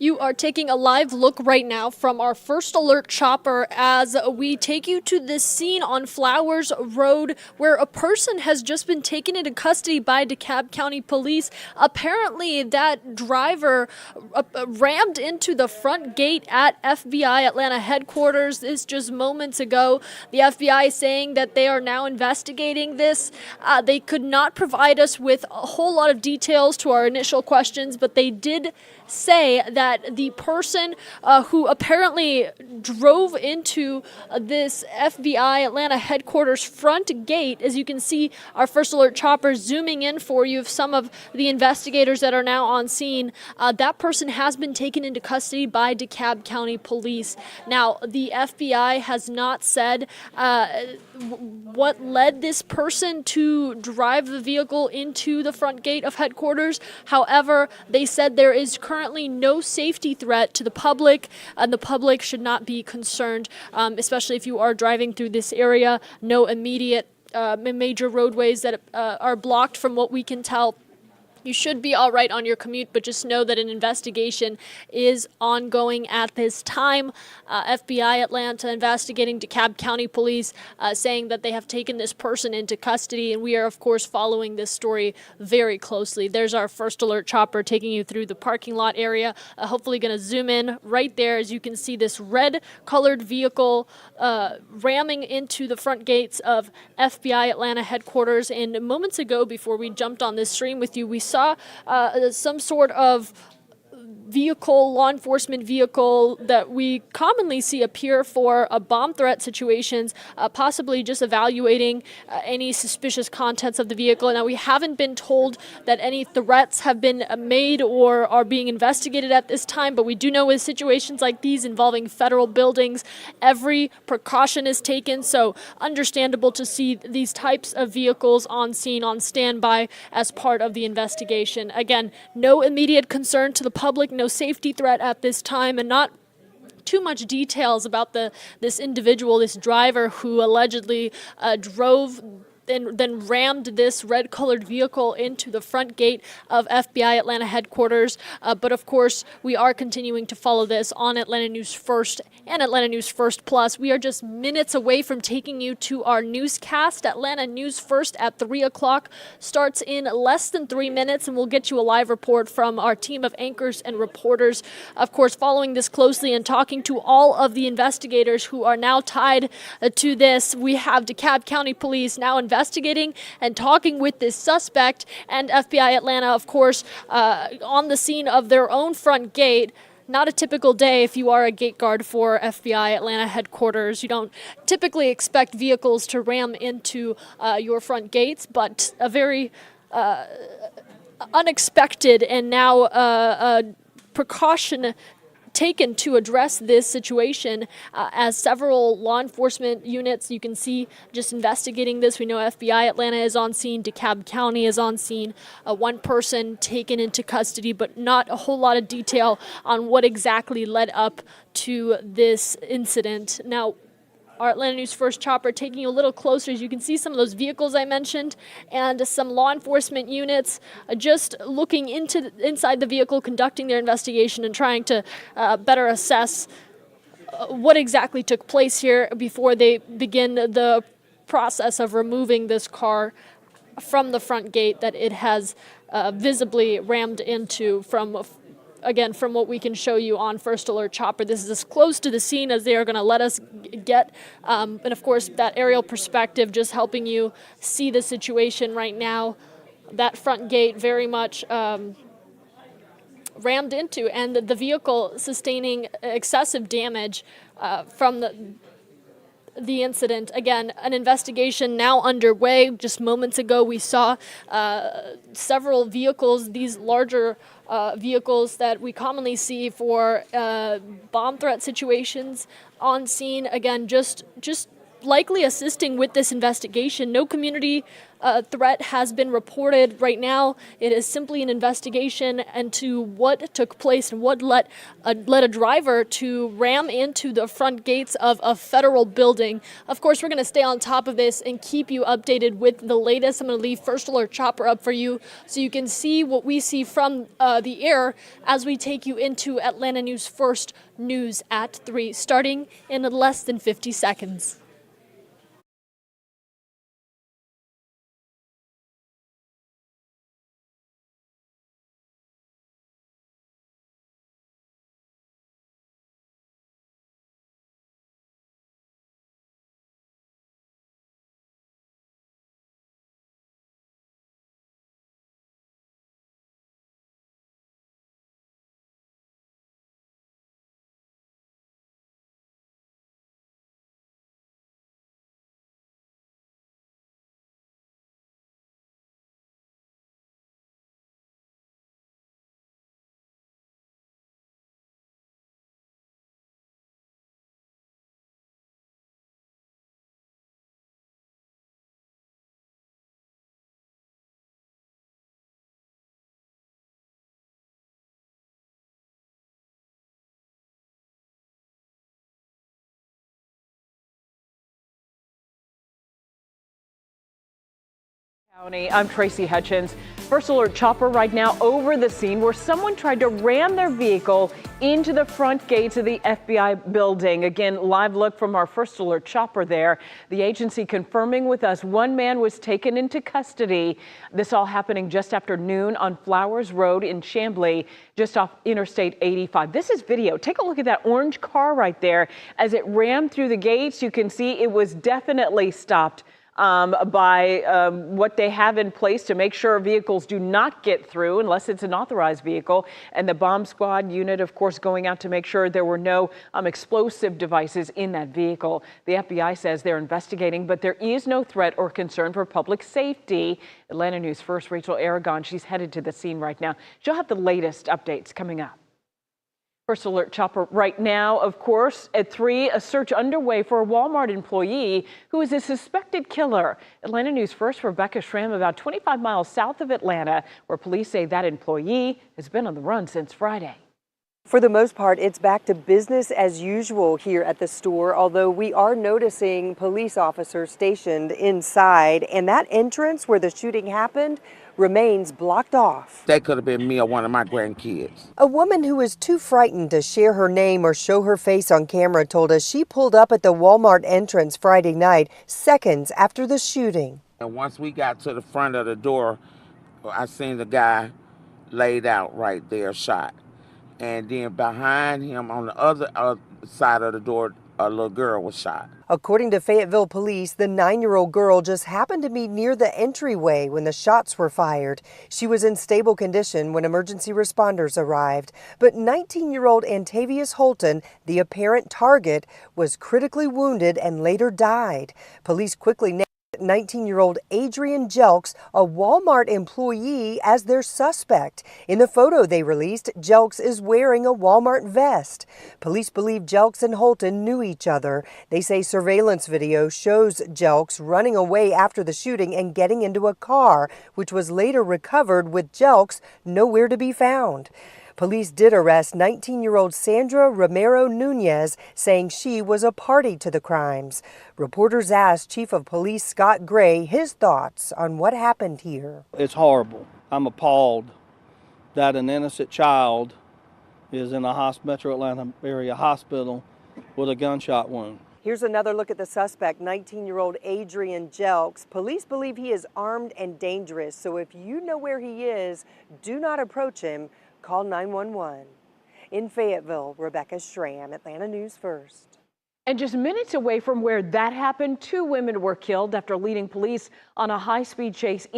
You are taking a live look right now from our First Alert chopper as we take you to this scene on Flowers Road where a person has just been taken into custody by DeKalb County Police. Apparently, that driver rammed into the front gate at FBI Atlanta headquarters. This just moments ago. The FBI saying that they are now investigating this. They could not provide us with a whole lot of details to our initial questions, but they did say that the person who apparently drove into this FBI Atlanta headquarters front gate, as you can see our First Alert chopper zooming in for you of some of the investigators that are now on scene, that person has been taken into custody by DeKalb County Police. Now, the FBI has not said what led this person to drive the vehicle into the front gate of headquarters. However, they said there is currently no safety threat to the public, and the public should not be concerned, especially if you are driving through this area. No immediate major roadways that are blocked from what we can tell. You should be all right on your commute, but just know that an investigation is ongoing at this time. FBI Atlanta investigating, DeKalb County Police saying that they have taken this person into custody, and we are, of course, following this story very closely. There's our First Alert chopper taking you through the parking lot area. Hopefully going to zoom in right there as you can see this red-colored vehicle ramming into the front gates of FBI Atlanta headquarters. And moments ago, before we jumped on this stream with you, we saw some sort of vehicle, law enforcement vehicle that we commonly see appear for bomb threat situations, possibly just evaluating any suspicious contents of the vehicle. Now, we haven't been told that any threats have been made or are being investigated at this time, but we do know with situations like these involving federal buildings, every precaution is taken, so understandable to see these types of vehicles on scene, on standby as part of the investigation. Again, no immediate concern to the public, no safety threat at this time, and not too much details about this individual, this driver who allegedly drove and then rammed this red-colored vehicle into the front gate of FBI Atlanta headquarters. But of course, we are continuing to follow this on Atlanta News First and Atlanta News First Plus. We are just minutes away from taking you to our newscast. Atlanta News First at 3 o'clock starts in less than 3 minutes, and we'll get you a live report from our team of anchors and reporters. Of course, following this closely and talking to all of the investigators who are now tied to this. We have DeKalb County Police now investigating and talking with this suspect, and FBI Atlanta, of course, on the scene of their own front gate. Not a typical day if you are a gate guard for FBI Atlanta headquarters. You don't typically expect vehicles to ram into your front gates, but a very unexpected and now precaution taken to address this situation as several law enforcement units, you can see, just investigating this. We know FBI Atlanta is on scene, DeKalb County is on scene, one person taken into custody, but not a whole lot of detail on what exactly led up to this incident. Now, our Atlanta News First chopper taking you a little closer, as you can see some of those vehicles I mentioned and some law enforcement units just looking inside the vehicle, conducting their investigation and trying to better assess what exactly took place here before they begin the process of removing this car from the front gate that it has visibly rammed into from what we can show you on First Alert chopper. This is as close to the scene as they are going to let us get. And of course, that aerial perspective just helping you see the situation right now. That front gate very much rammed into, and the vehicle sustaining excessive damage from the incident. Again, an investigation now underway. Just moments ago, we saw several vehicles, these larger vehicles that we commonly see for bomb threat situations on scene. Again, just likely assisting with this investigation. No community threat has been reported right now. It is simply an investigation into what took place and what led a driver to ram into the front gates of a federal building. Of course, we're going to stay on top of this and keep you updated with the latest. I'm going to leave First Alert Chopper up for you so you can see what we see from the air as we take you into Atlanta News First News at 3, starting in less than 50 seconds. I'm Tracy Hutchins. First Alert Chopper right now over the scene where someone tried to ram their vehicle into the front gates of the FBI building. Again, live look from our First Alert Chopper there. The agency confirming with us one man was taken into custody. This all happening just after noon on Flowers Road in Chamblee, just off Interstate 85. This is video. Take a look at that orange car right there. As it rammed through the gates, you can see it was definitely stopped by what they have in place to make sure vehicles do not get through unless it's an authorized vehicle. And the bomb squad unit, of course, going out to make sure there were no explosive devices in that vehicle. The FBI says they're investigating, but there is no threat or concern for public safety. Atlanta News First, Rachel Aragon, she's headed to the scene right now. She'll have the latest updates coming up. First Alert Chopper right now, of course, at 3, a search underway for a Walmart employee who is a suspected killer. Atlanta News First, Rebecca Schramm, about 25 miles south of Atlanta, where police say that employee has been on the run since Friday. For the most part, it's back to business as usual here at the store, although we are noticing police officers stationed inside, and that entrance where the shooting happened remains blocked off. That could have been me or one of my grandkids. A woman who is too frightened to share her name or show her face on camera told us she pulled up at the Walmart entrance Friday night, seconds after the shooting. And once we got to the front of the door, I seen the guy laid out right there, shot. And then behind him on the other side of the door, a little girl was shot. According to Fayetteville police, the 9-year-old girl just happened to be near the entryway when the shots were fired. She was in stable condition when emergency responders arrived. But 19-year-old Antavius Holton, the apparent target, was critically wounded and later died. Police quickly named 19-year-old Adrian Jelks, a Walmart employee, as their suspect. In the photo they released, Jelks is wearing a Walmart vest. Police believe Jelks and Holton knew each other. They say surveillance video shows Jelks running away after the shooting and getting into a car, which was later recovered with Jelks nowhere to be found. Police did arrest 19-year-old Sandra Romero Nunez, saying she was a party to the crimes. Reporters asked Chief of Police Scott Gray his thoughts on what happened here. It's horrible. I'm appalled that an innocent child is in a Metro Atlanta area hospital with a gunshot wound. Here's another look at the suspect, 19-year-old Adrian Jelks. Police believe he is armed and dangerous, so if you know where he is, do not approach him. Call 911. In Fayetteville, Rebecca Schramm, Atlanta News First. And just minutes away from where that happened, 2 women were killed after leading police on a high-speed chase